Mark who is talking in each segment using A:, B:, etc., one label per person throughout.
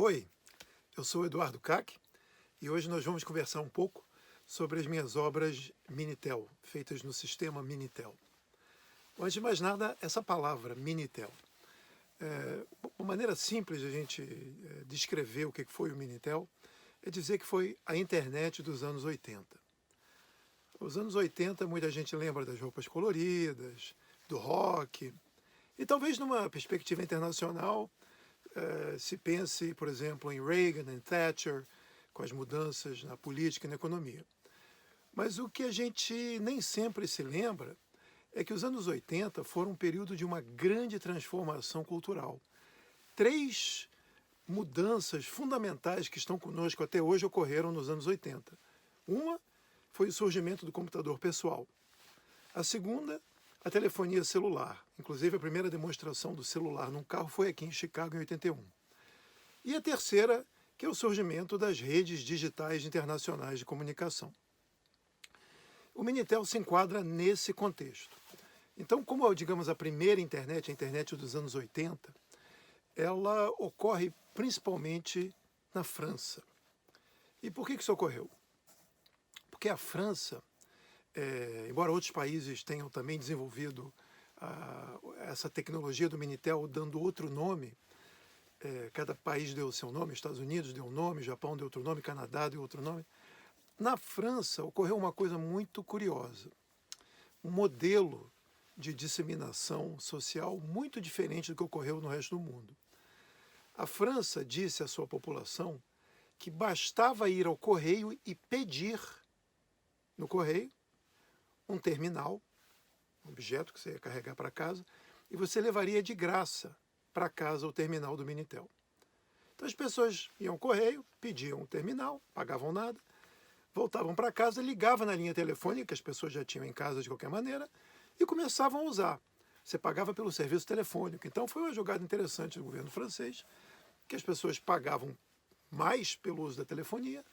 A: Oi, eu sou Eduardo Kac e hoje nós vamos conversar um pouco sobre as minhas obras Minitel, feitas no sistema Minitel. Antes de mais nada, essa palavra Minitel. Uma maneira simples de a gente descrever o que foi o Minitel é dizer que foi a internet dos anos 80. Os anos 80, muita gente lembra das roupas coloridas, do rock, e talvez numa perspectiva internacional se pense, por exemplo, em Reagan e Thatcher, com as mudanças na política e na economia. Mas o que a gente nem sempre se lembra é que os anos 80 foram um período de uma grande transformação cultural. 3 mudanças fundamentais que estão conosco até hoje ocorreram nos anos 80. Uma foi o surgimento do computador pessoal. A segunda, a telefonia celular. Inclusive, a primeira demonstração do celular num carro foi aqui em Chicago, em 81. E a terceira, que é o surgimento das redes digitais internacionais de comunicação. O Minitel se enquadra nesse contexto. Então, como, digamos, a primeira internet, a internet dos anos 80, ela ocorre principalmente na França. E por que isso ocorreu? Porque a França, embora outros países tenham também desenvolvido essa tecnologia do Minitel dando outro nome, cada país deu o seu nome, Estados Unidos deu um nome, Japão deu outro nome, Canadá deu outro nome. Na França ocorreu uma coisa muito curiosa, um modelo de disseminação social muito diferente do que ocorreu no resto do mundo. A França disse à sua população que bastava ir ao correio e pedir no correio um terminal, um objeto que você ia carregar para casa, e você levaria de graça para casa o terminal do Minitel. Então as pessoas iam ao correio, pediam o terminal, pagavam nada, voltavam para casa, ligavam na linha telefônica, que as pessoas já tinham em casa de qualquer maneira, e começavam a usar. Você pagava pelo serviço telefônico. Então foi uma jogada interessante do governo francês, que as pessoas pagavam mais pelo uso da telefonia,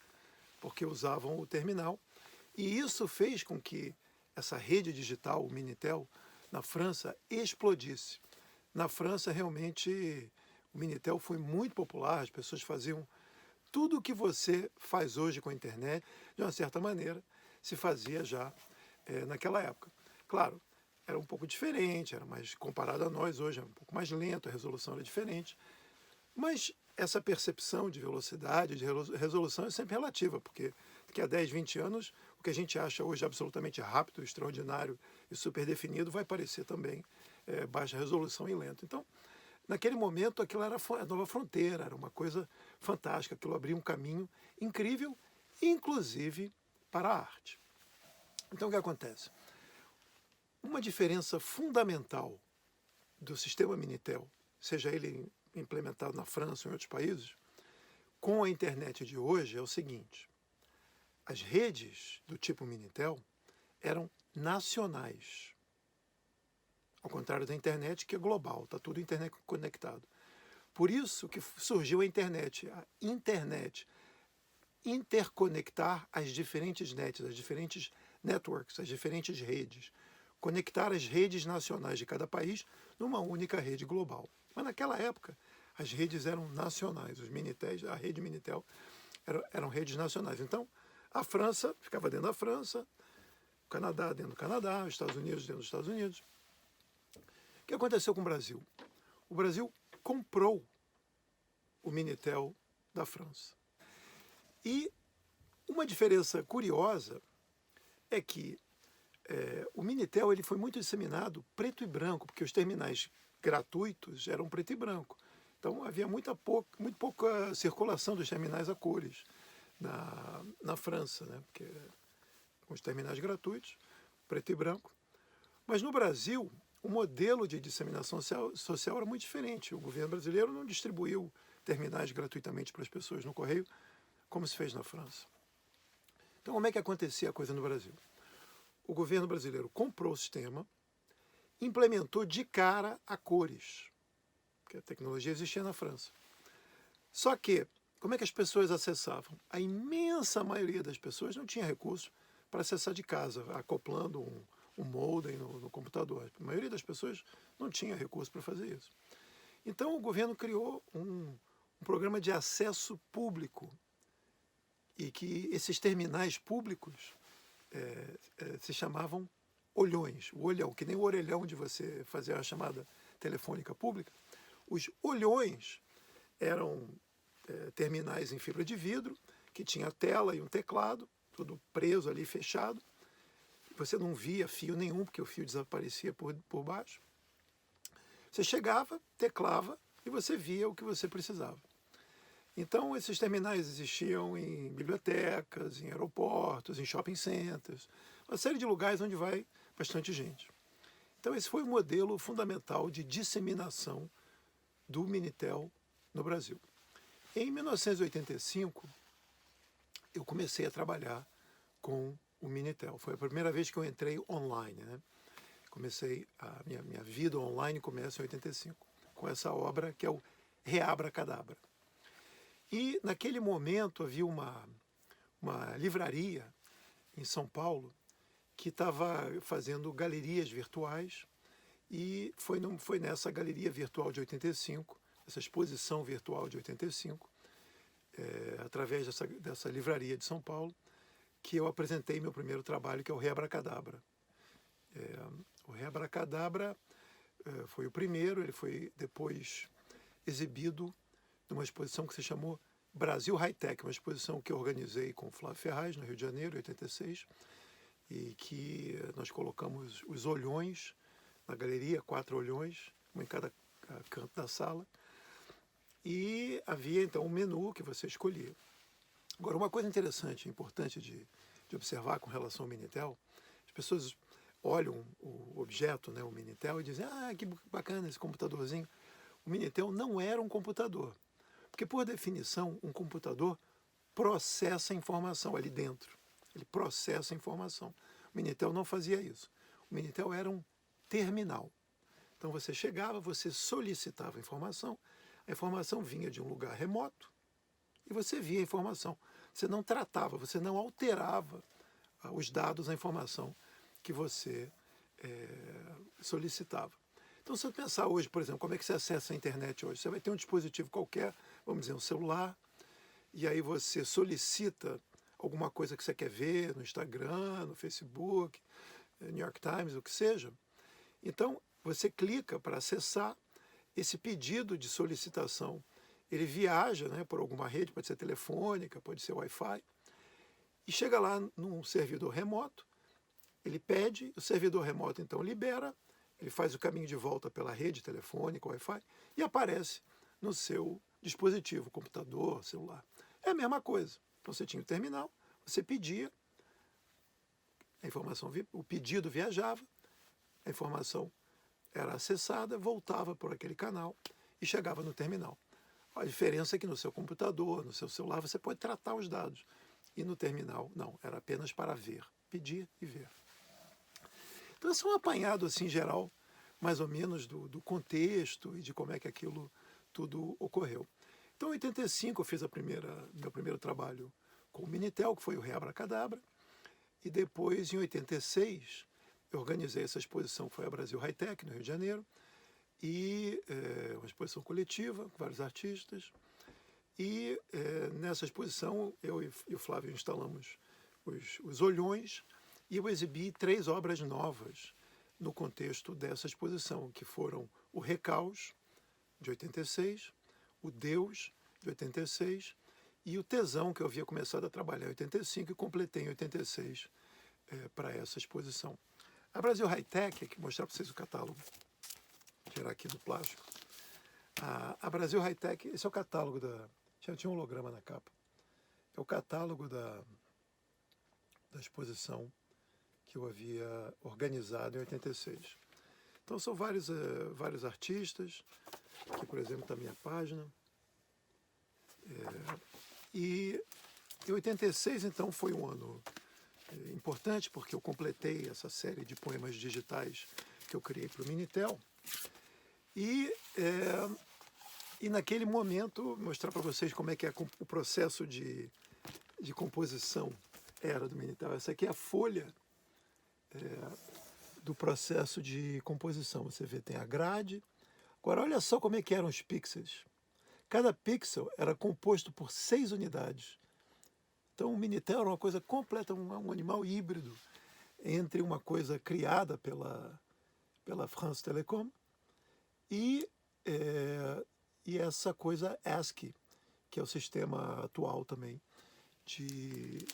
A: porque usavam o terminal, e isso fez com que essa rede digital, o Minitel, na França, explodisse. Na França, realmente, o Minitel foi muito popular, as pessoas faziam tudo o que você faz hoje com a internet, de uma certa maneira, se fazia já naquela época. Claro, era um pouco diferente, era mais comparado a nós hoje, era um pouco mais lento, a resolução era diferente, mas essa percepção de velocidade, de resolução é sempre relativa, porque daqui a 10, 20 anos, o que a gente acha hoje absolutamente rápido, extraordinário e super definido vai parecer também baixa resolução e lento. Então, naquele momento, aquilo era a nova fronteira, era uma coisa fantástica, aquilo abria um caminho incrível, inclusive para a arte. Então, o que acontece? Uma diferença fundamental do sistema Minitel, seja ele implementado na França ou em outros países, com a internet de hoje é o seguinte: as redes do tipo Minitel eram nacionais, ao contrário da internet, que é global, está tudo internet conectado. Por isso que surgiu a internet interconectar as diferentes nets, as diferentes networks, as diferentes redes, conectar as redes nacionais de cada país numa única rede global. Mas naquela época, as redes eram nacionais, os Minitéis, a rede Minitel eram redes nacionais. Então, a França ficava dentro da França, o Canadá dentro do Canadá, os Estados Unidos dentro dos Estados Unidos. O que aconteceu com o Brasil? O Brasil comprou o Minitel da França. E uma diferença curiosa é que o Minitel ele foi muito disseminado preto e branco, porque os terminais gratuitos eram preto e branco. Então havia muito pouca circulação dos terminais a cores na França, né? Porque com os terminais gratuitos, preto e branco. Mas no Brasil, o modelo de disseminação social era muito diferente. O governo brasileiro não distribuiu terminais gratuitamente para as pessoas no correio, como se fez na França. Então, como é que acontecia a coisa no Brasil? O governo brasileiro comprou o sistema, implementou de cara a cores, porque a tecnologia existia na França. Só que, como é que as pessoas acessavam? A imensa maioria das pessoas não tinha recurso para acessar de casa, acoplando um modem no computador. A maioria das pessoas não tinha recurso para fazer isso. Então, o governo criou um programa de acesso público, e que esses terminais públicos se chamavam olhões. O olhão, que nem o orelhão de você fazer a chamada telefônica pública. Os olhões eram terminais em fibra de vidro, que tinha tela e um teclado, tudo preso ali, fechado. Você não via fio nenhum, porque o fio desaparecia por baixo. Você chegava, teclava e você via o que você precisava. Então, esses terminais existiam em bibliotecas, em aeroportos, em shopping centers, uma série de lugares onde vai bastante gente. Então, esse foi o modelo fundamental de disseminação do Minitel no Brasil. Em 1985, eu comecei a trabalhar com o Minitel. Foi a primeira vez que eu entrei online, né? Comecei a minha vida online começa em 85, com essa obra que é o Reabracadabra. E naquele momento havia uma livraria em São Paulo que estava fazendo galerias virtuais, e foi nessa galeria virtual de 85, essa exposição virtual de 85, através dessa livraria de São Paulo, que eu apresentei meu primeiro trabalho, que é o Reabracadabra. O Reabracadabra foi o primeiro, ele foi depois exibido numa exposição que se chamou Brasil High-Tech, uma exposição que eu organizei com o Flávio Ferraz, no Rio de Janeiro, em 86, e que nós colocamos os olhões na galeria, 4 olhões, um em cada canto da sala, e havia então um menu que você escolhia. Agora, uma coisa interessante, importante de observar com relação ao Minitel, as pessoas olham o objeto, né, o Minitel, e dizem, que bacana esse computadorzinho. O Minitel não era um computador, porque, por definição, um computador processa informação ali dentro. Ele processa informação. O Minitel não fazia isso. O Minitel era um terminal. Então, você chegava, você solicitava informação, a informação vinha de um lugar remoto e você via a informação. Você não tratava, você não alterava os dados, a informação que você solicitava. Então, se você pensar hoje, por exemplo, como é que você acessa a internet hoje? Você vai ter um dispositivo qualquer, vamos dizer, um celular, e aí você solicita alguma coisa que você quer ver no Instagram, no Facebook, New York Times, o que seja. Então, você clica para acessar esse pedido de solicitação. Ele viaja, né, por alguma rede, pode ser telefônica, pode ser Wi-Fi, e chega lá num servidor remoto, ele pede, o servidor remoto então libera, ele faz o caminho de volta pela rede telefônica, Wi-Fi, e aparece no seu dispositivo, computador, celular. É a mesma coisa. Então você tinha o terminal, você pedia, a informação, o pedido viajava, a informação era acessada, voltava por aquele canal e chegava no terminal. A diferença é que no seu computador, no seu celular, você pode tratar os dados. E no terminal, não, era apenas para ver, pedir e ver. Então, esse é um apanhado, assim, geral, mais ou menos, do contexto e de como é que aquilo tudo ocorreu. Então, em 85, eu fiz meu primeiro trabalho com o Minitel, que foi o Reabracadabra, e depois, em 86, eu organizei essa exposição, que foi a Brasil High-Tech, no Rio de Janeiro, e uma exposição coletiva, com vários artistas, e nessa exposição, eu e o Flávio instalamos os olhões, e eu exibi 3 obras novas no contexto dessa exposição, que foram o Recaus, de 86, o Deus, de 86, e o Tesão, que eu havia começado a trabalhar em 85 e completei em 86 para essa exposição. A Brasil High-Tech, aqui mostrar para vocês o catálogo, tirar aqui do plástico. A Brasil High-Tech, esse é o catálogo já tinha um holograma na capa. É o catálogo da exposição que eu havia organizado em 86. Então são vários artistas, aqui por exemplo está a minha página. E em 86 então foi um ano importante, porque eu completei essa série de poemas digitais que eu criei para o Minitel. E naquele momento, mostrar para vocês como é que é o processo de composição era do Minitel. Essa aqui é a folha do processo de composição. Você vê, tem a grade. Agora, olha só como é que eram os pixels. Cada pixel era composto por 6 unidades. Então, o Minitel era uma coisa completa, um animal híbrido entre uma coisa criada pela France Telecom e essa coisa ASCII, que é o sistema atual também de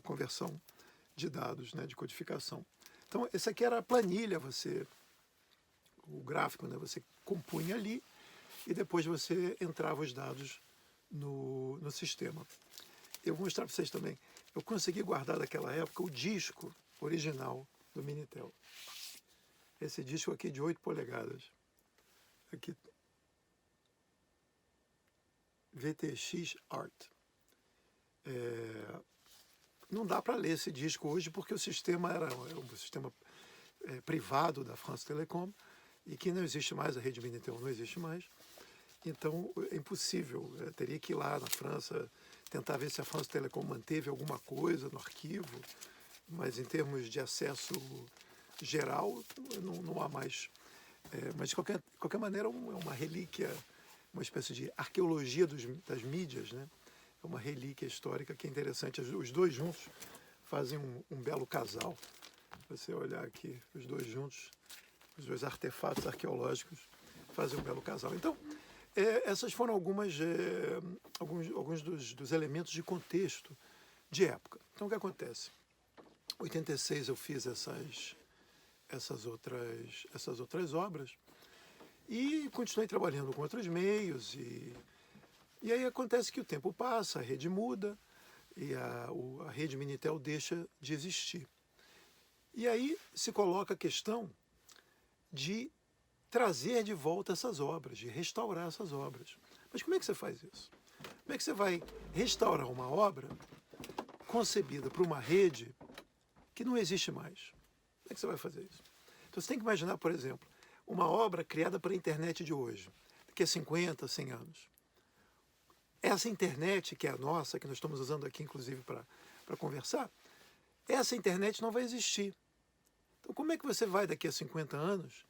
A: conversão de dados, né, de codificação. Então, essa aqui era a planilha, o gráfico, né, você compunha ali e depois você entrava os dados no sistema. Eu vou mostrar para vocês também. Eu consegui guardar daquela época o disco original do Minitel. Esse disco aqui de 8 polegadas. Aqui. VTX Art. Não dá para ler esse disco hoje porque o sistema era um sistema privado da France Telecom e que não existe mais, a rede Minitel não existe mais. Então é impossível. Eu teria que ir lá na França tentar ver se a France Telecom manteve alguma coisa no arquivo, mas em termos de acesso geral não há mais. Mas de qualquer maneira é uma relíquia, uma espécie de arqueologia das mídias, né? É uma relíquia histórica que é interessante. Os dois juntos fazem um belo casal. Você olhar aqui, os dois juntos, os dois artefatos arqueológicos fazem um belo casal. Então, essas foram alguns dos elementos de contexto de época. Então, o que acontece? Em 86 eu fiz essas outras obras e continuei trabalhando com outros meios e aí acontece que o tempo passa, a rede muda e a rede Minitel deixa de existir. E aí se coloca a questão de trazer de volta essas obras, de restaurar essas obras. Mas como é que você faz isso? Como é que você vai restaurar uma obra concebida por uma rede que não existe mais? Como é que você vai fazer isso? Então você tem que imaginar, por exemplo, uma obra criada para a internet de hoje, daqui a 50, 100 anos. Essa internet que é a nossa, que nós estamos usando aqui inclusive para conversar, essa internet não vai existir. Então como é que você vai daqui a 50 anos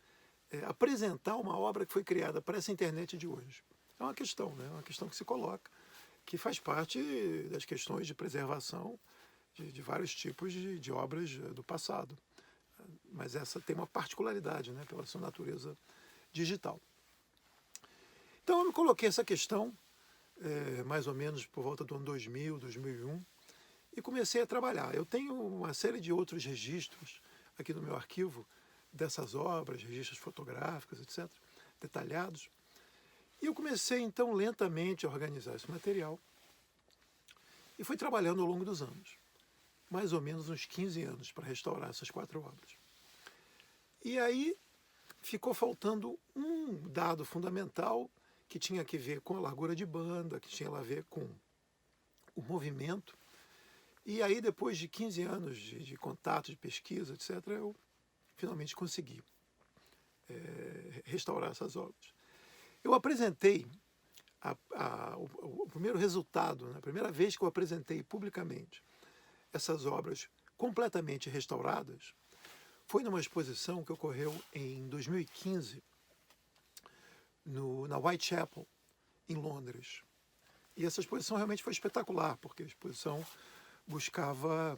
A: apresentar uma obra que foi criada para essa internet de hoje? É uma questão, né? É uma questão que se coloca, que faz parte das questões de preservação de vários tipos de obras do passado. Mas essa tem uma particularidade, né, pela sua natureza digital. Então eu me coloquei essa questão, mais ou menos por volta do ano 2000, 2001, e comecei a trabalhar. Eu tenho uma série de outros registros aqui no meu arquivo dessas obras, registros fotográficos, etc., detalhados. E eu comecei, então, lentamente a organizar esse material e fui trabalhando ao longo dos anos. Mais ou menos uns 15 anos para restaurar essas 4 obras. E aí ficou faltando um dado fundamental que tinha a ver com a largura de banda, que tinha a ver com o movimento. E aí, depois de 15 anos de contato, de pesquisa, etc., eu finalmente consegui restaurar essas obras. Eu apresentei o primeiro resultado, né, a primeira vez que eu apresentei publicamente essas obras completamente restauradas, foi numa exposição que ocorreu em 2015 na Whitechapel, em Londres. E essa exposição realmente foi espetacular, porque a exposição buscava,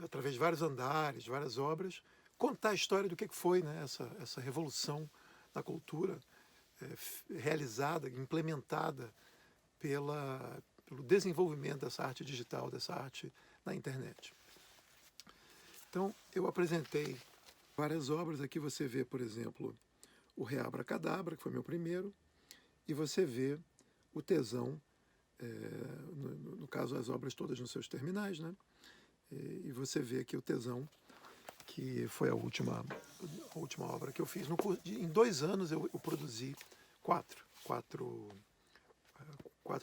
A: através de vários andares, de várias obras, contar a história do que foi, né, essa revolução da cultura realizada, implementada pelo desenvolvimento dessa arte digital, dessa arte na internet. Então, eu apresentei várias obras. Aqui você vê, por exemplo, o Reabracadabra, que foi meu primeiro, e você vê o Tesão, no caso, as obras todas nos seus terminais, né? E você vê aqui o Tesão, que foi a última obra que eu fiz. Em 2 anos eu produzi 4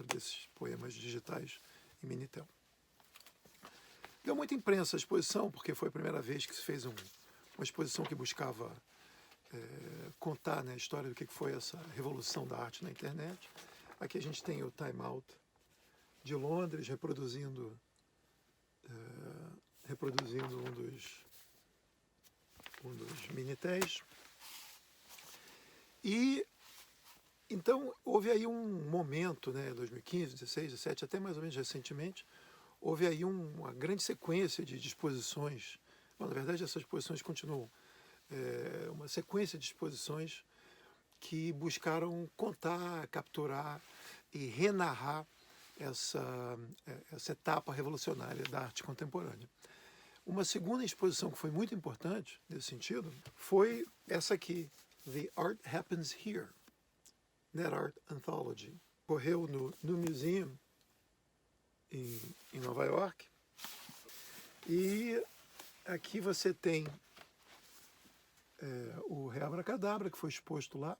A: desses poemas digitais em Minitel. Deu muita imprensa a exposição, porque foi a primeira vez que se fez uma exposição que buscava contar, né, a história do que foi essa revolução da arte na internet. Aqui a gente tem o Time Out de Londres, reproduzindo um dos Minitéis. E Então, houve aí um momento, né, 2015, 16, 17, até mais ou menos recentemente, houve aí uma grande sequência de disposições. Bom, na verdade, essas disposições continuam. Uma sequência de disposições que buscaram contar, capturar e renarrar essa etapa revolucionária da arte contemporânea. Uma segunda exposição que foi muito importante nesse sentido foi essa aqui, The Art Happens Here, Net Art Anthology. Correu no Museum em Nova York. E aqui você tem o Reabracadabra, que foi exposto lá.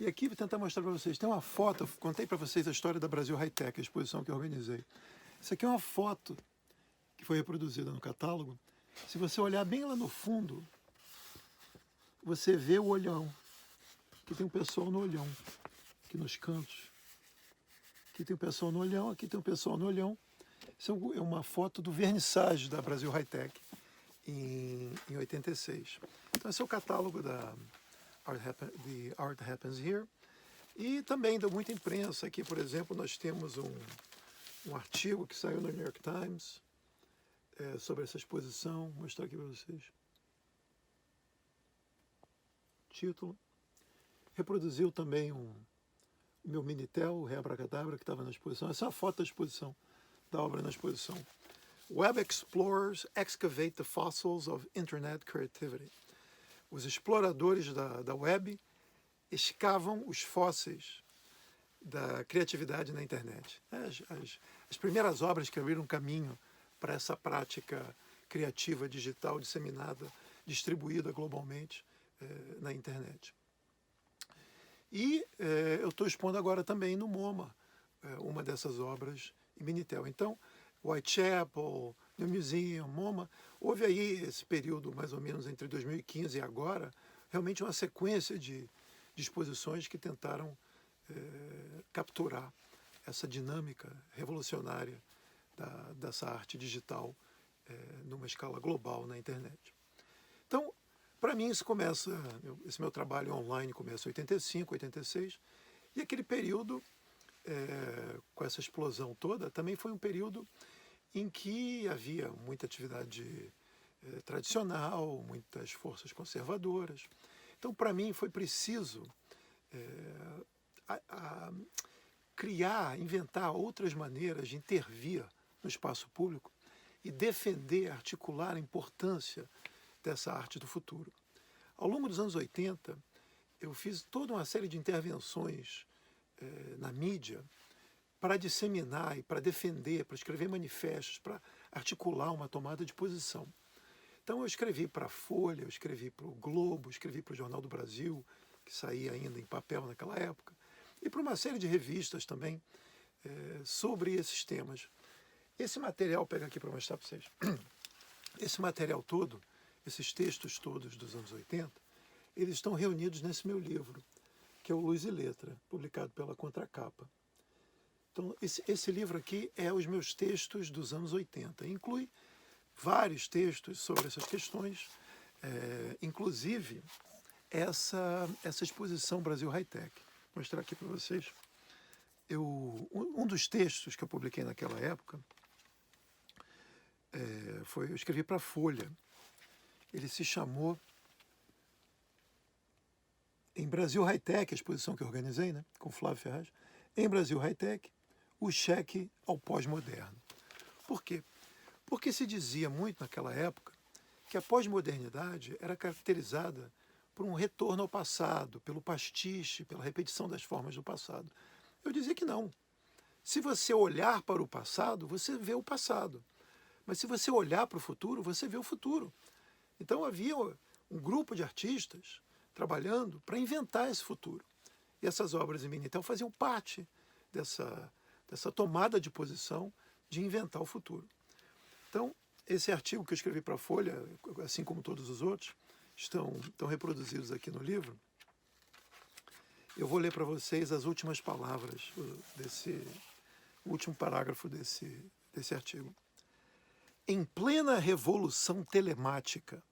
A: E aqui vou tentar mostrar para vocês. Tem uma foto, eu contei para vocês a história da Brasil High-Tech, a exposição que eu organizei. Isso aqui é uma foto que foi reproduzida no catálogo. Se você olhar bem lá no fundo, você vê o olhão. Aqui tem um pessoal no olhão, aqui nos cantos. Aqui tem um pessoal no olhão, aqui tem um pessoal no olhão. Isso é uma foto do vernissage da Brasil High-Tech em 86. Então esse é o catálogo da The Art Happens Here. E também deu muita imprensa. Aqui, por exemplo, nós temos um artigo que saiu no New York Times sobre essa exposição. Vou mostrar aqui para vocês. Título. Reproduziu também o meu Minitel, o Reabracadabra, que estava na exposição. Essa é a foto da exposição, da obra na exposição. Web Explorers Excavate the Fossils of Internet Creativity. Os exploradores da web escavam os fósseis da criatividade na internet. As primeiras obras que abriram caminho para essa prática criativa digital disseminada, distribuída globalmente na internet. E eu estou expondo agora também no MoMA uma dessas obras em Minitel. Então, Whitechapel, no Museum, MoMA, houve aí esse período mais ou menos entre 2015 e agora, realmente uma sequência de exposições que tentaram capturar essa dinâmica revolucionária dessa arte digital numa escala global na internet. Então, para mim, esse meu trabalho online começa em 85, 86, e aquele período, com essa explosão toda, também foi um período em que havia muita atividade tradicional, muitas forças conservadoras. Então, para mim, foi preciso inventar outras maneiras de intervir no espaço público e defender, articular a importância dessa arte do futuro. Ao longo dos anos 80, eu fiz toda uma série de intervenções na mídia para disseminar e para defender, para escrever manifestos, para articular uma tomada de posição. Então eu escrevi para a Folha, eu escrevi para o Globo, escrevi para o Jornal do Brasil, que saía ainda em papel naquela época, e para uma série de revistas também sobre esses temas. Esse material, pega aqui para mostrar para vocês, esse material todo, esses textos todos dos anos 80, eles estão reunidos nesse meu livro, que é o Luz e Letra, publicado pela Contracapa. Então, esse livro aqui é os meus textos dos anos 80. Inclui vários textos sobre essas questões, inclusive essa exposição Brasil High-Tech. Vou mostrar aqui para vocês. Um dos textos que eu publiquei naquela época, eu escrevi para a Folha. Ele se chamou Em Brasil High-Tech, a exposição que eu organizei, né, com Flávio Ferraz. Em Brasil High-Tech, o cheque ao pós-moderno. Por quê? Porque se dizia muito naquela época que a pós-modernidade era caracterizada por um retorno ao passado, pelo pastiche, pela repetição das formas do passado. Eu dizia que não. Se você olhar para o passado, você vê o passado. Mas se você olhar para o futuro, você vê o futuro. Então havia um grupo de artistas trabalhando para inventar esse futuro. E essas obras em Minitel faziam parte dessa tomada de posição de inventar o futuro. Então, esse artigo que eu escrevi para a Folha, assim como todos os outros, estão reproduzidos aqui no livro. Eu vou ler para vocês as últimas palavras o último parágrafo desse artigo. Em plena revolução telemática,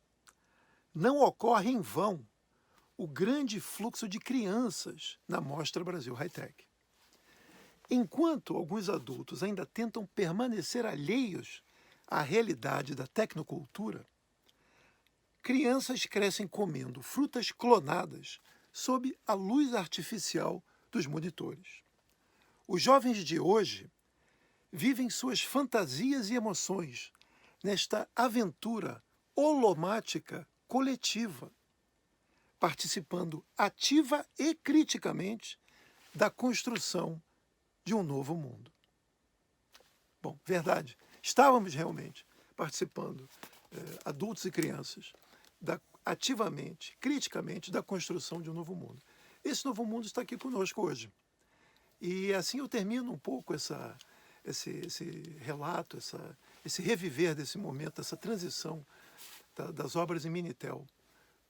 A: não ocorre em vão o grande fluxo de crianças na Mostra Brasil Hightech. Enquanto alguns adultos ainda tentam permanecer alheios à realidade da tecnocultura, crianças crescem comendo frutas clonadas sob a luz artificial dos monitores. Os jovens de hoje vivem suas fantasias e emoções nesta aventura holomática coletiva, participando ativa e criticamente da construção de um novo mundo. Bom, verdade, estávamos realmente participando, adultos e crianças, ativamente, criticamente, da construção de um novo mundo. Esse novo mundo está aqui conosco hoje. E assim eu termino um pouco esse relato, esse reviver desse momento, essa transição das obras em Minitel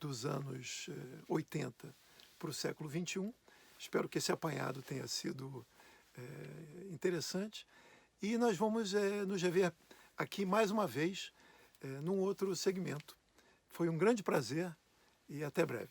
A: dos anos 80 para o século XXI. Espero que esse apanhado tenha sido interessante. E nós vamos nos rever aqui mais uma vez num outro segmento. Foi um grande prazer e até breve.